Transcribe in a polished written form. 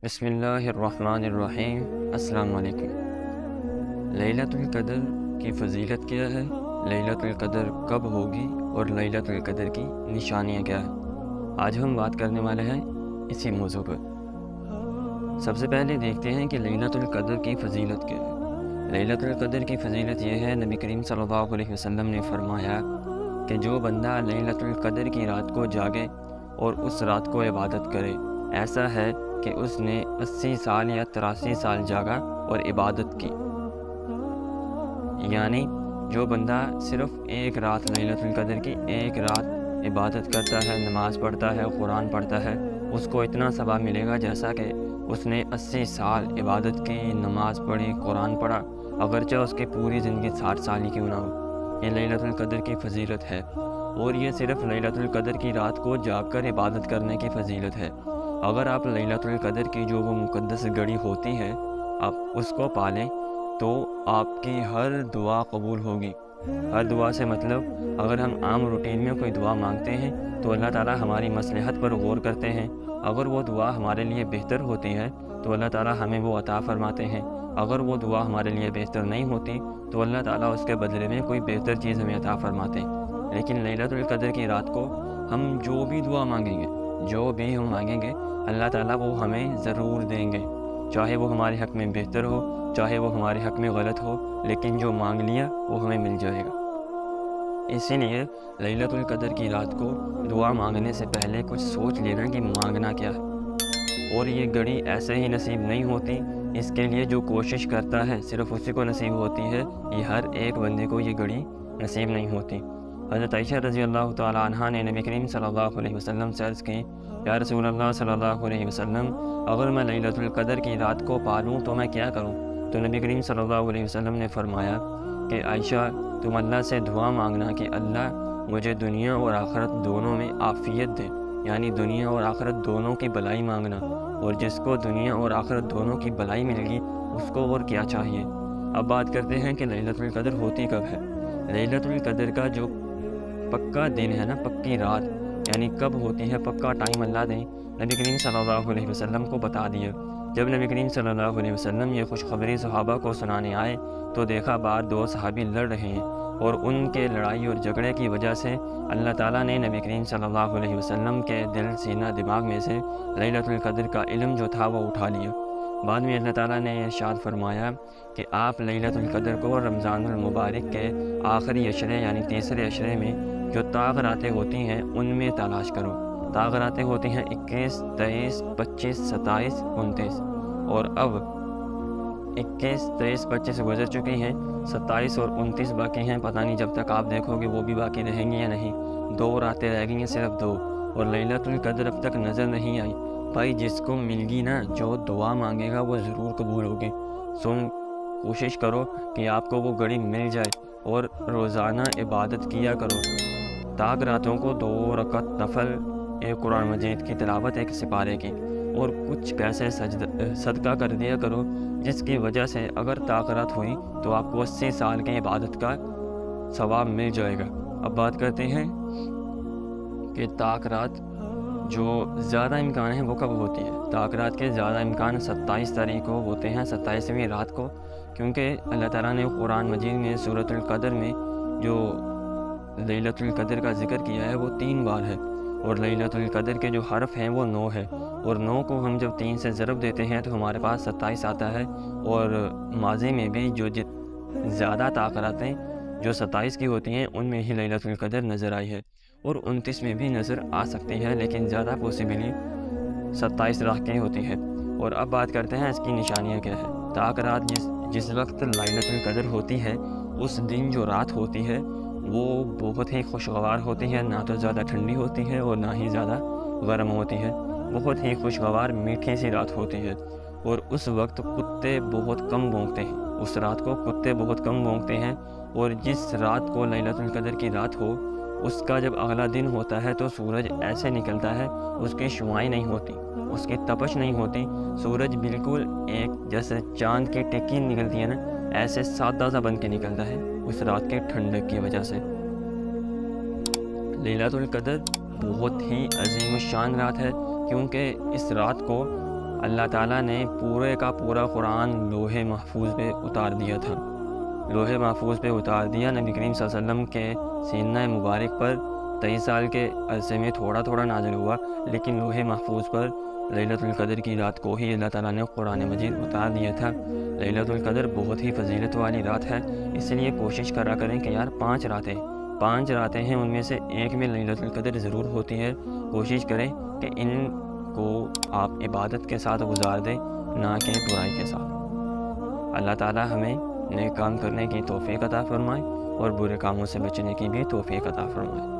بسم اللہ الرحمن الرحیم۔ السلام علیکم۔ لیلۃ القدر کی فضیلت کیا ہے، لیلۃ القدر کب ہوگی اور لیلۃ القدر کی نشانیاں کیا ہیں، آج ہم بات کرنے والے ہیں اسی موضوع پر۔ سب سے پہلے دیکھتے ہیں کہ لیلۃ القدر کی فضیلت کیا ہے۔ لیلۃ القدر کی فضیلت یہ ہے، نبی کریم صلی اللہ علیہ وسلم نے فرمایا کہ جو بندہ لیلۃ القدر کی رات کو جاگے اور اس رات کو عبادت کرے، ایسا ہے کہ اس نے 80 سال یا 83 سال جاگا اور عبادت کی۔ یعنی جو بندہ صرف ایک رات لیلۃ القدر کی ایک رات عبادت کرتا ہے، نماز پڑھتا ہے، قرآن پڑھتا ہے، اس کو اتنا ثواب ملے گا جیسا کہ اس نے 80 سال عبادت کی، نماز پڑھی، قرآن پڑھا، اگرچہ اس کی پوری زندگی 60 سال ہی کیوں نہ ہو۔ یہ لیلۃ القدر کی فضیلت ہے، اور یہ صرف لیلۃ القدر کی رات کو جاگ کر عبادت کرنے کی فضیلت ہے۔ اگر آپ لیلۃ القدر کی جو وہ مقدس گھڑی ہوتی ہے آپ اس کو پالیں تو آپ کی ہر دعا قبول ہوگی۔ ہر دعا سے مطلب اگر ہم عام روٹین میں کوئی دعا مانگتے ہیں تو اللہ تعالیٰ ہماری مصلحت پر غور کرتے ہیں، اگر وہ دعا ہمارے لیے بہتر ہوتی ہے تو اللہ تعالیٰ ہمیں وہ عطا فرماتے ہیں، اگر وہ دعا ہمارے لیے بہتر نہیں ہوتی تو اللہ تعالیٰ اس کے بدلے میں کوئی بہتر چیز ہمیں عطا فرماتے ہیں۔ لیکن لیلۃ القدر کی رات کو ہم جو بھی دعا مانگیں گے، جو بھی ہم مانگیں گے، اللہ تعالیٰ وہ ہمیں ضرور دیں گے، چاہے وہ ہمارے حق میں بہتر ہو، چاہے وہ ہمارے حق میں غلط ہو، لیکن جو مانگ لیا وہ ہمیں مل جائے گا۔ اسی لیے لیلۃ القدر کی رات کو دعا مانگنے سے پہلے کچھ سوچ لینا کہ مانگنا کیا ہے، اور یہ گھڑی ایسے ہی نصیب نہیں ہوتی، اس کے لیے جو کوشش کرتا ہے صرف اسی کو نصیب ہوتی ہے، یہ ہر ایک بندے کو یہ گھڑی نصیب نہیں ہوتی۔ حضرت عائشہ رضی اللہ تعالیٰ عنہ نے نبی کریم صلی اللہ علیہ وسلم سے عرض کی، یا رسول اللہ صلی اللہ علیہ وسلم، اگر میں لیلۃ القدر کی رات کو پالوں تو میں کیا کروں؟ تو نبی کریم صلی اللہ علیہ وسلم نے فرمایا کہ عائشہ، تم اللہ سے دعا مانگنا کہ اللہ مجھے دنیا اور آخرت دونوں میں عافیت دے، یعنی دنیا اور آخرت دونوں کی بھلائی مانگنا، اور جس کو دنیا اور آخرت دونوں کی بھلائی مل گئی اس کو اور کیا چاہیے۔ اب بات کرتے ہیں کہ لیلۃ القدر ہوتی کب ہے۔ لیلۃ القدر کا جو پکا دن ہے نا، پکی رات، یعنی کب ہوتی ہے، پکا ٹائم اللہ دیں، نبی کریم صلی اللہ علیہ وسلم کو بتا دیا۔ جب نبی کریم صلی اللہ علیہ وسلم یہ خوشخبری صحابہ کو سنانے آئے تو دیکھا باہر دو صحابی لڑ رہے ہیں، اور ان کے لڑائی اور جھگڑے کی وجہ سے اللہ تعالیٰ نے نبی کریم صلی اللہ علیہ وسلم کے دل، سینہ، دماغ میں سے لیلۃ القدر کا علم جو تھا وہ اٹھا لیا۔ بعد میں اللہ تعالیٰ نے ارشاد فرمایا کہ آپ لیلۃ القدر کو رمضان المبارک کے آخری عشرے یعنی تیسرے عشرے میں جو طاق راتیں ہوتی ہیں ان میں تلاش کرو۔ طاق راتیں ہوتی ہیں 21، 23، 25، 27، 29، اور اب 21، 23، 25 گزر چکی ہیں، 27 اور 29 باقی ہیں، پتہ نہیں جب تک آپ دیکھو گے وہ بھی باقی رہیں گی یا نہیں۔ 2 راتیں رہ گئی ہیں، صرف 2، اور لیلۃ القدر اب تک نظر نہیں آئی۔ بھائی جس کو مل گی نا، جو دعا مانگے گا وہ ضرور قبول ہوگی۔ کوشش کرو کہ آپ کو وہ گھڑی مل جائے اور روزانہ عبادت کیا کرو۔ طاق راتوں کو 2 رکعت نفل، ایک قرآن مجید کی تلاوت، ایک سپارے کی، اور کچھ پیسے صدقہ کر دیا کرو، جس کی وجہ سے اگر طاق رات ہوئی تو آپ کو 80 سال کی عبادت کا ثواب مل جائے گا۔ اب بات کرتے ہیں کہ طاق رات جو زیادہ امکان ہے وہ کب ہوتی ہے۔ طاق رات کے زیادہ امکان 27 تاریخ کو ہوتے ہیں، 27ویں رات کو، کیونکہ اللہ تعالیٰ نے قرآن مجید میں سورۃ القدر میں جو لیلۃ القدر کا ذکر کیا ہے وہ 3 بار ہے، اور لیلۃ القدر کے جو حرف ہیں وہ 9 ہے، اور 9 کو ہم جب 3 سے ضرب دیتے ہیں تو ہمارے پاس 27 آتا ہے۔ اور ماضی میں بھی جو زیادہ طاق راتیں جو 27 کی ہوتی ہیں ان میں ہی لیلۃ القدر نظر آئی ہے، اور 29 میں بھی نظر آ سکتی ہے، لیکن زیادہ پوسیبلی 27 رات کی ہوتی ہے۔ اور اب بات کرتے ہیں اس کی نشانیاں کیا ہے۔ طاق رات جس وقت لیلۃ القدر ہوتی ہے اس دن جو رات ہوتی ہے وہ بہت ہی خوشگوار ہوتی ہے، نہ تو زیادہ ٹھنڈی ہوتی ہے اور نہ ہی زیادہ گرم ہوتی ہے، بہت ہی خوشگوار میٹھی سی رات ہوتی ہے، اور اس وقت کتے بہت کم بھونکتے ہیں، اس رات کو کتے بہت کم بھونکتے ہیں۔ اور جس رات کو لیلۃ القدر کی رات ہو اس کا جب اگلا دن ہوتا ہے تو سورج ایسے نکلتا ہے، اس کی شعاعیں نہیں ہوتی، اس کی تپش نہیں ہوتی، سورج بالکل ایک جیسے چاند کی ٹکی نکلتی ہے نا، ایسے سادہ سا بن کے نکلتا ہے اس رات کے ٹھنڈک کی وجہ سے۔ لیلۃ القدر بہت ہی عظیم الشان رات ہے، کیونکہ اس رات کو اللہ تعالیٰ نے پورے کا پورا قرآن لوح محفوظ پہ اتار دیا تھا، لوح محفوظ پہ اتار دیا۔ نبی کریم صلی اللہ علیہ وسلم کے سینہ مبارک پر 23 سال کے عرصے میں تھوڑا تھوڑا نازل ہوا، لیکن لوح محفوظ پر لیلۃ القدر کی رات کو ہی اللہ تعالیٰ نے قرآن مجید اتار دیا تھا۔ لیلۃ القدر بہت ہی فضیلت والی رات ہے، اس لیے کوشش کرا کریں کہ یار 5 راتیں ہیں، ان میں سے ایک میں لیلۃ القدر ضرور ہوتی ہے۔ کوشش کریں کہ ان کو آپ عبادت کے ساتھ گزار دیں، نہ کہ برائی کے ساتھ۔ اللہ تعالیٰ ہمیں نیک کام کرنے کی توفیق عطا فرمائے اور برے کاموں سے بچنے کی بھی توفیق عطا فرمائے۔